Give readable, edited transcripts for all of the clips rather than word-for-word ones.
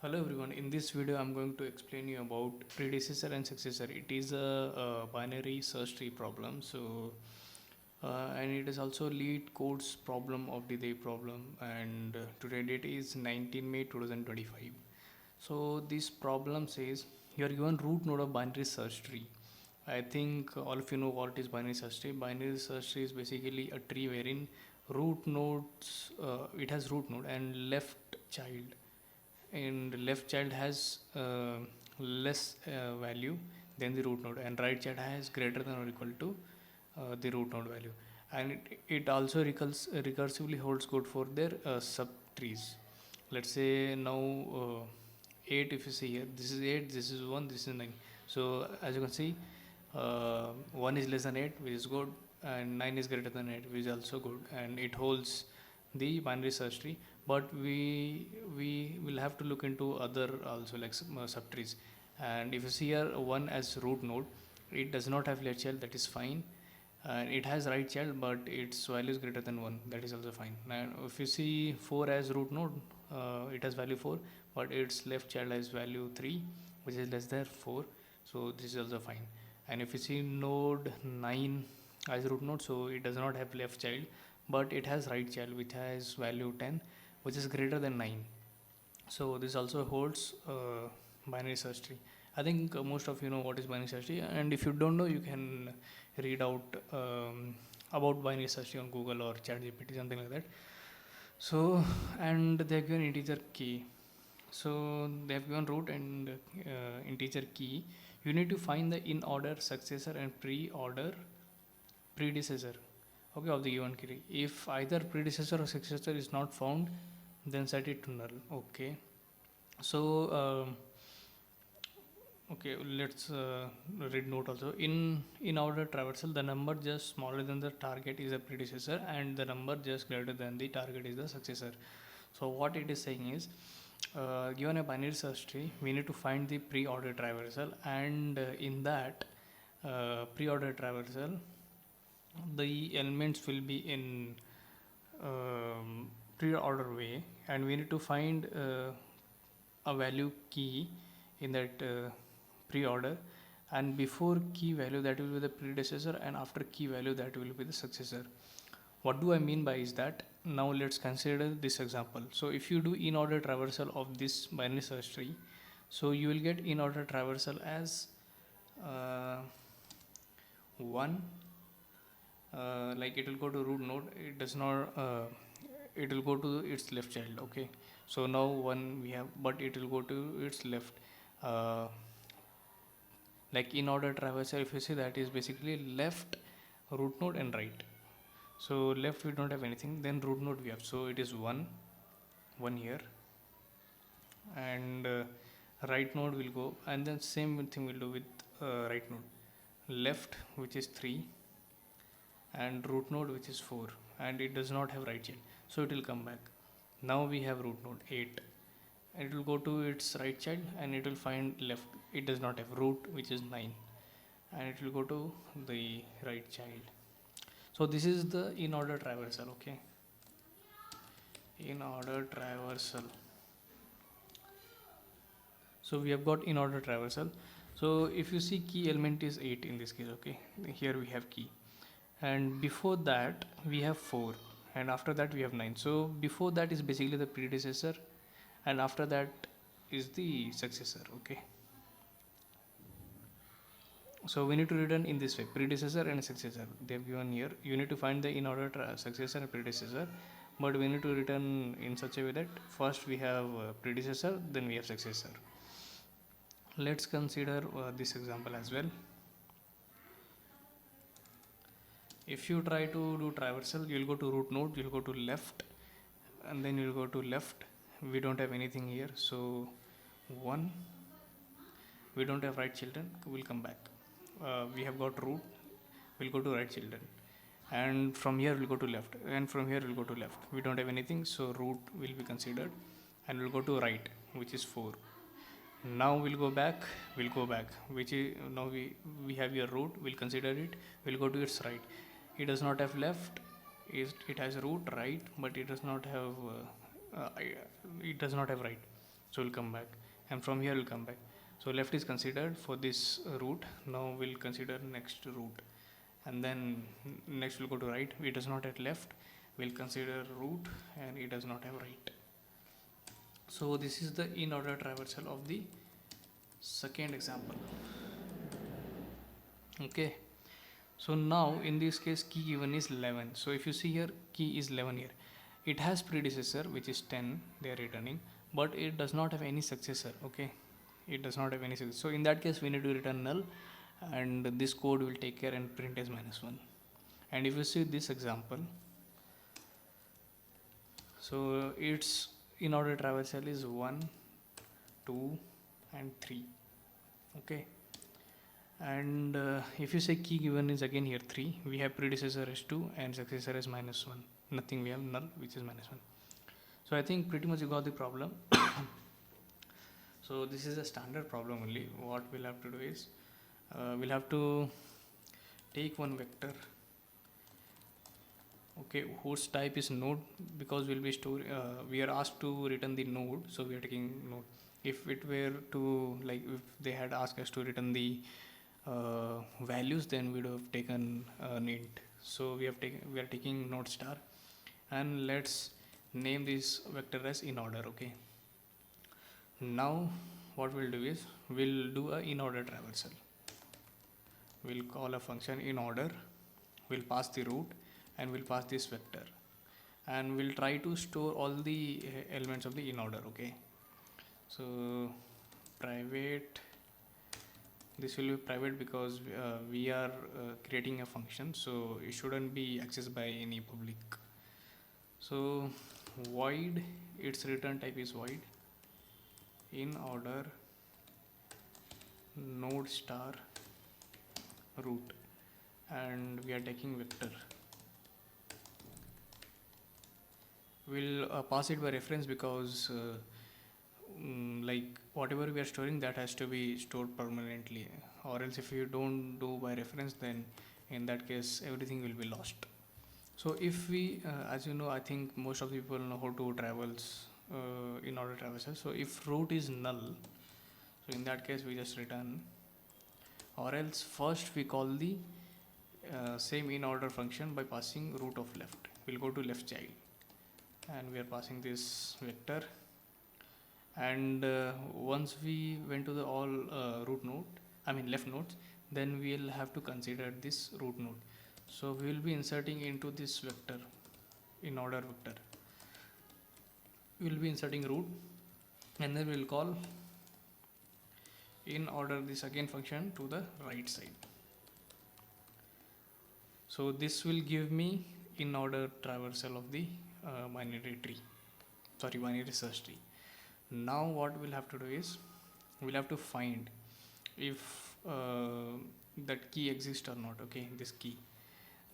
Hello everyone, in this video I'm going to explain you about predecessor and successor. It is a binary search tree problem. And it is also lead codes problem of the day problem, and today date is 19 May 2025. So this problem says you are given root node of binary search tree. I think all of you know what is binary search tree. Binary search tree is basically a tree wherein root nodes, it has root node and left child, and left child has less value than the root node, and right child has greater than or equal to the root node value. And it also recursively holds good for their subtrees. Let's say now 8, if you see here, this is 8, this is 1, this is 9. So as you can see, 1 is less than 8, which is good, and 9 is greater than 8, which is also good, and it holds the binary search tree. But we will have to look into other also, like subtrees. And if you see here 1 as root node, it does not have left child, that is fine, and it has right child but its value is greater than 1, that is also fine. And if you see 4 as root node, it has value 4 but its left child has value 3, which is less than 4, so this is also fine. And if you see node 9 as root node, so it does not have left child but it has right child which has value 10, which is greater than 9, so this also holds binary search tree. I think most of you know what is binary search tree, and if you don't know, you can read out about binary search tree on Google or ChatGPT, something like that. So, and they have given integer key. So they have given root and integer key. You need to find the in order successor and pre-order predecessor, okay, of the given key. If either predecessor or successor is not found, then set it to null. Okay. So okay, let's read note also. In order traversal, the number just smaller than the target is a predecessor, and the number just greater than the target is the successor. So what it is saying is, given a binary search tree, we need to find the pre-order traversal, and in that pre-order traversal, the elements will be in pre-order way, and we need to find a value key in that pre-order, and before key value that will be the predecessor, and after key value that will be the successor. What do I mean by is that, now let's consider this example. So if you do in order traversal of this binary search tree, so you will get in order traversal as 1, like it will go to root node, it does not it will go to its left child. Okay, so now 1 we have, but it will go to its left. uh, like in order traversal, if you see, that is basically left, root node and right. So left we don't have anything, then root node we have, so it is 1 here, and right node will go, and then same thing we'll do with right node, left which is 3, and root node which is 4, and it does not have right child, so it will come back. Now we have root node 8, and it will go to its right child and it will find left, it does not have root which is 9, and it will go to the right child. So this is the in order traversal. Okay, in order traversal, so we have got in order traversal. So if you see, key element is 8 in this case. Okay, here we have key, and before that we have 4, and after that we have 9. So before that is basically the predecessor, and after that is the successor. Okay, so we need to return in this way, predecessor and successor they have given here. You need to find the in order successor and predecessor, but we need to return in such a way that first we have predecessor, then we have successor. Let's consider this example as well. If you try to do traversal, you'll go to root node, you'll go to left, and then you'll go to left. We don't have anything here, so 1, we don't have right children, we'll come back. We have got root, we'll go to right children, and from here we'll go to left, and from here we'll go to left. We don't have anything, so root will be considered, and we'll go to right, which is 4. Now we'll go back, which is, now we have your root, we'll consider it, we'll go to its right. It does not have left, it has root right, but it does not have right. So we'll come back, and from here we'll come back. So left is considered for this root. Now we'll consider next root, and then next we'll go to right. It does not have left. We'll consider root, and it does not have right. So this is the in order traversal of the second example. Okay. So now in this case key given is 11. So if you see here, key is 11 here. It has predecessor which is 10, they are returning, but it does not have any successor. Okay, it does not have any successor. So in that case we need to return null, and this code will take care and print as -1. And if you see this example, so its in order traversal is 1, 2 and 3. Okay, and if you say key given is again here 3, we have predecessor as 2 and successor as -1. Nothing, we have null which is -1. So I think pretty much you got the problem. So this is a standard problem only. What we'll have to do is we'll have to take one vector, okay, whose type is node, because we'll be we are asked to return the node, so we are taking node. If it were to, like, if they had asked us to return the values, then we would have taken an int. So we are taking node star, and let's name this vector as in order. Okay, now what we'll do is we'll do a in order traversal. We'll call a function in order, we'll pass the root, and we'll pass this vector, and we'll try to store all the elements of the in order. Okay, so private, this will be private because we are creating a function, so it shouldn't be accessed by any public. So void, its return type is void, in order node star root, and we are taking vector. We'll pass it by reference because like whatever we are storing, that has to be stored permanently, or else if you don't do by reference, then in that case everything will be lost. So if we as you know, I think most of the people know how to travels in order traversal. So if root is null, so in that case we just return, or else first we call the same in order function by passing root of left. We'll go to left child, and we are passing this vector, and once we went to the all root node, I mean left nodes, then we'll have to consider this root node. So we will be inserting into this vector, in order vector, we will be inserting root, and then we'll call in order this again function to the right side. So this will give me in order traversal of the binary search tree. Now what we'll have to do is we'll have to find if that key exists or not. Okay, this key,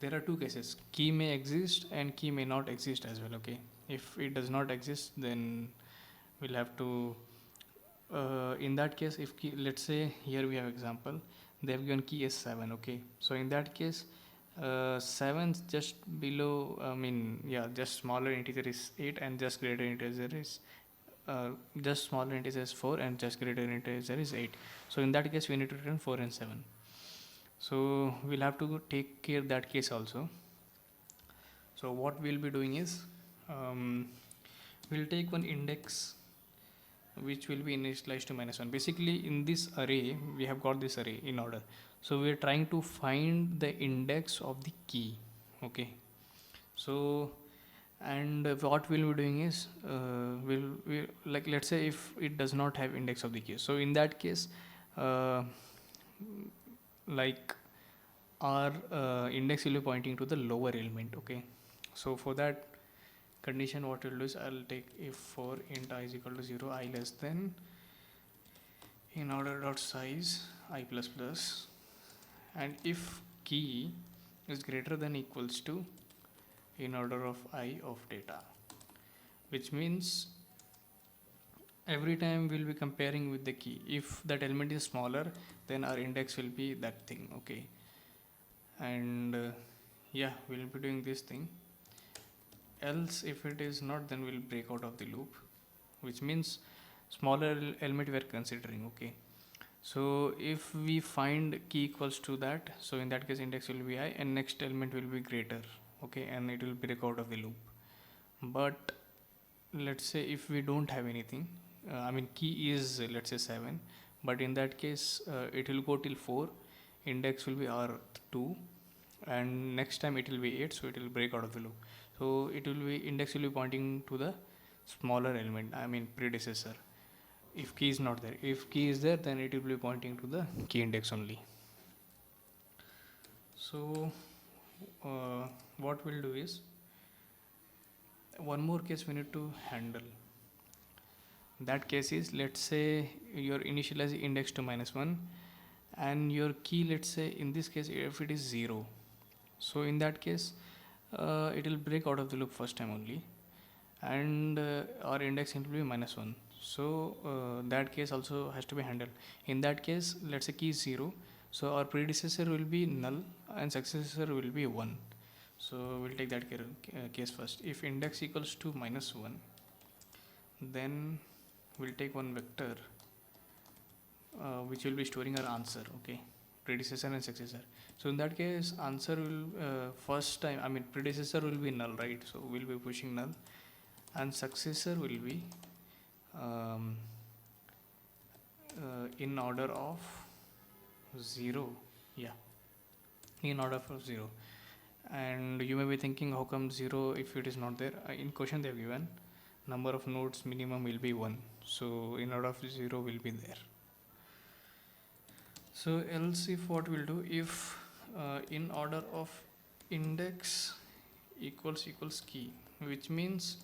there are two cases, key may exist and key may not exist as well. Okay, if it does not exist, then we'll have to in that case, if key, let's say here we have example, they have given key as 7. Okay, so in that case 7 just below, just smaller integer is 8, and just greater integer is just smaller integer is 4, and just greater integer is 8. So in that case we need to return 4 and 7. So we'll have to take care that case also. So what we'll be doing is we'll take one index which will be initialized to -1. Basically in this array we have got this array in order, so we are trying to find the index of the key. Okay, so and what we'll be doing is we'll like, let's say if it does not have index of the key, so in that case like our index will be pointing to the lower element. Okay, so for that condition what we'll do is I'll take if for int I is equal to 0, I less than in order dot size I plus plus, and if key is greater than equals to in order of I of data, which means every time we'll be comparing with the key. If that element is smaller, then our index will be that thing. Okay, and we'll be doing this thing. Else if it is not, then we'll break out of the loop, which means smaller element we are considering. Okay, so if we find key equals to that, so in that case index will be high and next element will be greater. Okay, and it will break out of the loop. But let's say if we don't have anything, I mean key is let's say 7, but in that case it will go till 4, index will be r2, and next time it will be 8, so it will break out of the loop. So it will be, index will be pointing to the smaller element, I mean predecessor, if key is not there. If key is there, then it will be pointing to the key index only. So what we'll do is, one more case we need to handle. That case is, let's say your initialize index to -1 and your key, let's say in this case if it is 0, so in that case it will break out of the loop first time only, and our index will be -1. So that case also has to be handled. In that case, let's say key is 0, so our predecessor will be null and successor will be 1. So we'll take that case first. If index equals to -1, then we'll take one vector which will be storing our answer. Okay, predecessor and successor. So in that case, answer will first time, I mean predecessor will be null, right? So we'll be pushing null, and successor will be in order of 0. Yeah, in order of 0. And you may be thinking, how come 0 if it is not there? In question they have given number of nodes minimum will be 1, so in order of 0 will be there. So else if what we'll do, if in order of index equals key, which means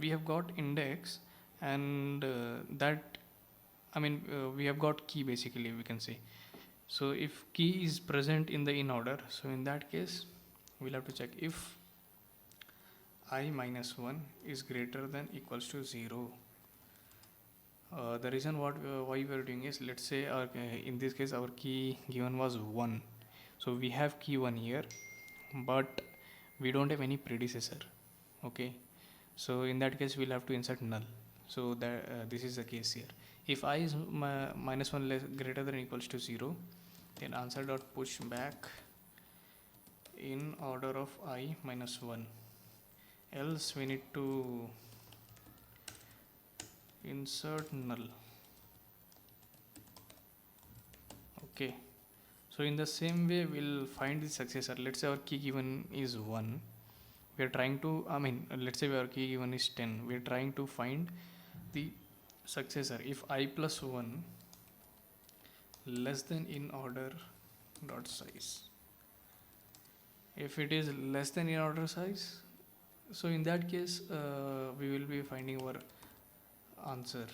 we have got index, and that, I mean we have got key basically, we can say. So if key is present in the in order, so in that case we'll have to check if I minus 1 is greater than equals to 0. The reason why we are doing is, let's say in this case our key given was 1, so we have key 1 here, but we don't have any predecessor. Okay, so in that case we'll have to insert null. So that this is the case here. If I is minus 1 greater than equals to 0, then answer dot push back in order of I minus 1. Else we need to insert null. Okay, so in the same way we'll find the successor. Let's say our key given is 1, we are trying to, I mean let's say our key given is 10, we are trying to find the successor. If I plus 1 less than in order dot size, if it is less than in order size, so in that case we will be finding our answer,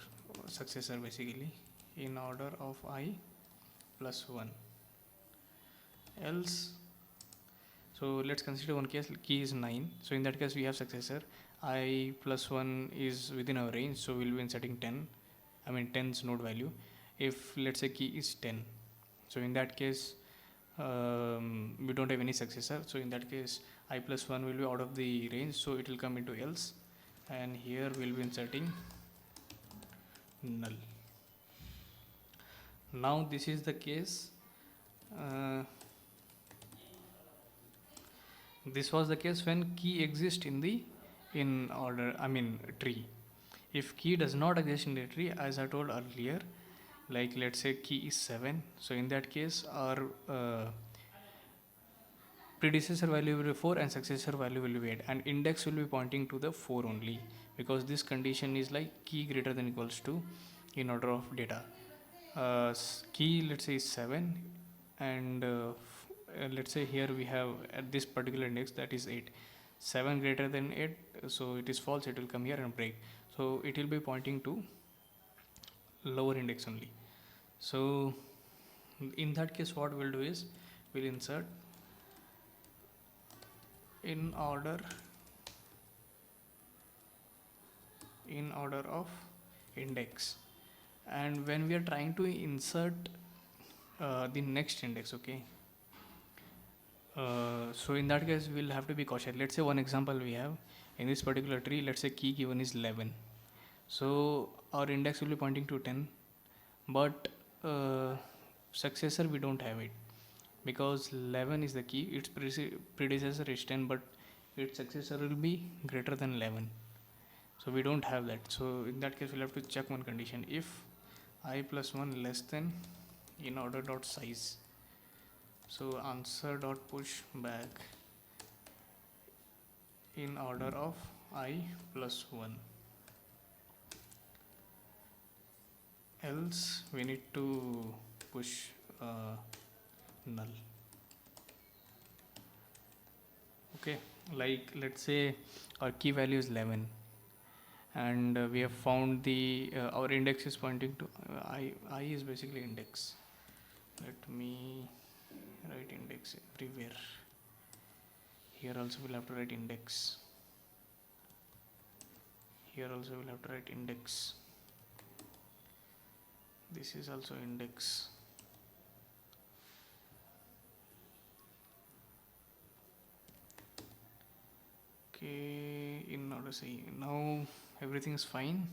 successor basically, in order of I plus 1. Else, so let's consider one case, key is 9, so in that case we have successor, I plus 1 is within our range, so we'll be inserting 10, I mean 10's node value. If let's say key is 10, so in that case we don't have any successor, so in that case I plus 1 will be out of the range, so it will come into else, and here we'll be inserting null. Now this is the case, this was the case when key exists in the in order, I mean tree. If key does not exist in the tree, as I told earlier, like let's say key is 7, so in that case our predecessor value will be 4 and successor value will be 8, and index will be pointing to the 4 only, because this condition is like key greater than equals to in order of data. Key let's say is 7, and let's say here we have at this particular index that is 8. 7 greater than 8, so it is false, it will come here and break, so it will be pointing to lower index only. So in that case what we'll do is, we'll insert in order of index, and when we are trying to insert the next index, okay, so in that case we'll have to be cautious. Let's say one example we have in this particular tree, let's say key given is 11, So our index will be pointing to 10, but successor we don't have it, because 11 is the key. Its predecessor is 10, but its successor will be greater than 11, so we don't have that. So in that case we'll have to check one condition: if I plus 1 less than in order dot size. So answer dot push back in order of I plus 1, else we need to push null. Okay, like let's say our key value is 11, and we have found the our index is pointing to I is basically index. Let me write index everywhere. Here also we'll have to write index. Here also we'll have to write index. This is also index. Okay, in order to say now everything is fine.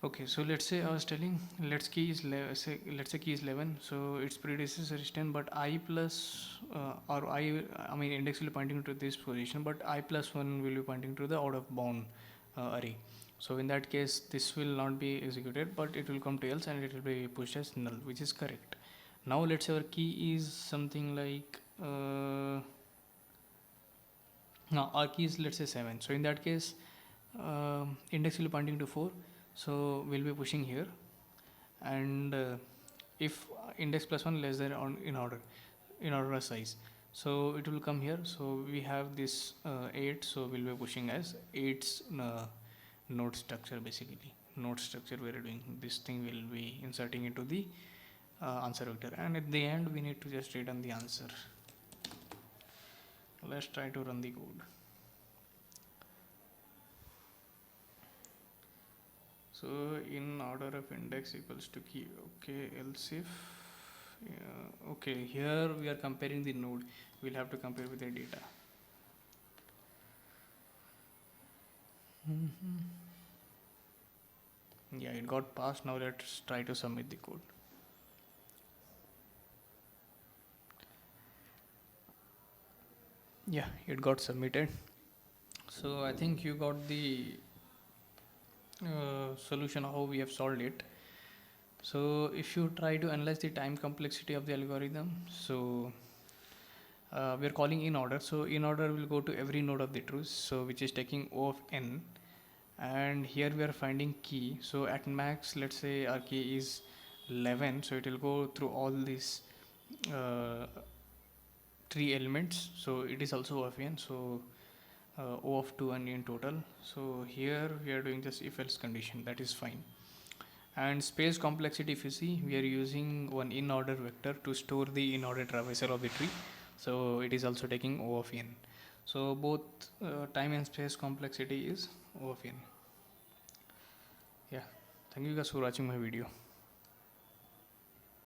Okay, so let's say I was telling, let's say key is 11, so its predecessor is 10, but I plus or I mean index will be pointing to this position, but I plus 1 will be pointing to the out of bound array. So in that case this will not be executed, but it will come to else and it will be pushed as null, which is correct. Now let's say our key is something like now our key is, let's say, 7. So in that case index will be pointing to 4, so we'll be pushing here, and if index plus 1 less than in order of size, so it will come here. So we have this 8, so we'll be pushing as 8's node structure. Basically node structure we are doing this thing, will be inserting into the answer vector, and at the end we need to just return the answer. Let's try to run the code. So in order of index equals to key. Okay, else if okay, here we are comparing the node, we'll have to compare with the data. Yeah, it got passed. Now let's try to submit the code. Yeah, it got submitted. So I think you got the solution how we have solved it. So if you try to analyze the time complexity of the algorithm, so we are calling in order. So in order will go to every node of the truth, so which is taking O of n, and here we are finding key. So at max, let's say our key is 11, so it will go through all these 3 elements. So it is also O of n, so O of 2 and in total. So here we are doing just if else condition, that is fine. And space complexity, if you see, we are using one in order vector to store the in order traversal of the tree, so it is also taking O of n. So both time and space complexity is O of n. Yeah, thank you guys for watching my video.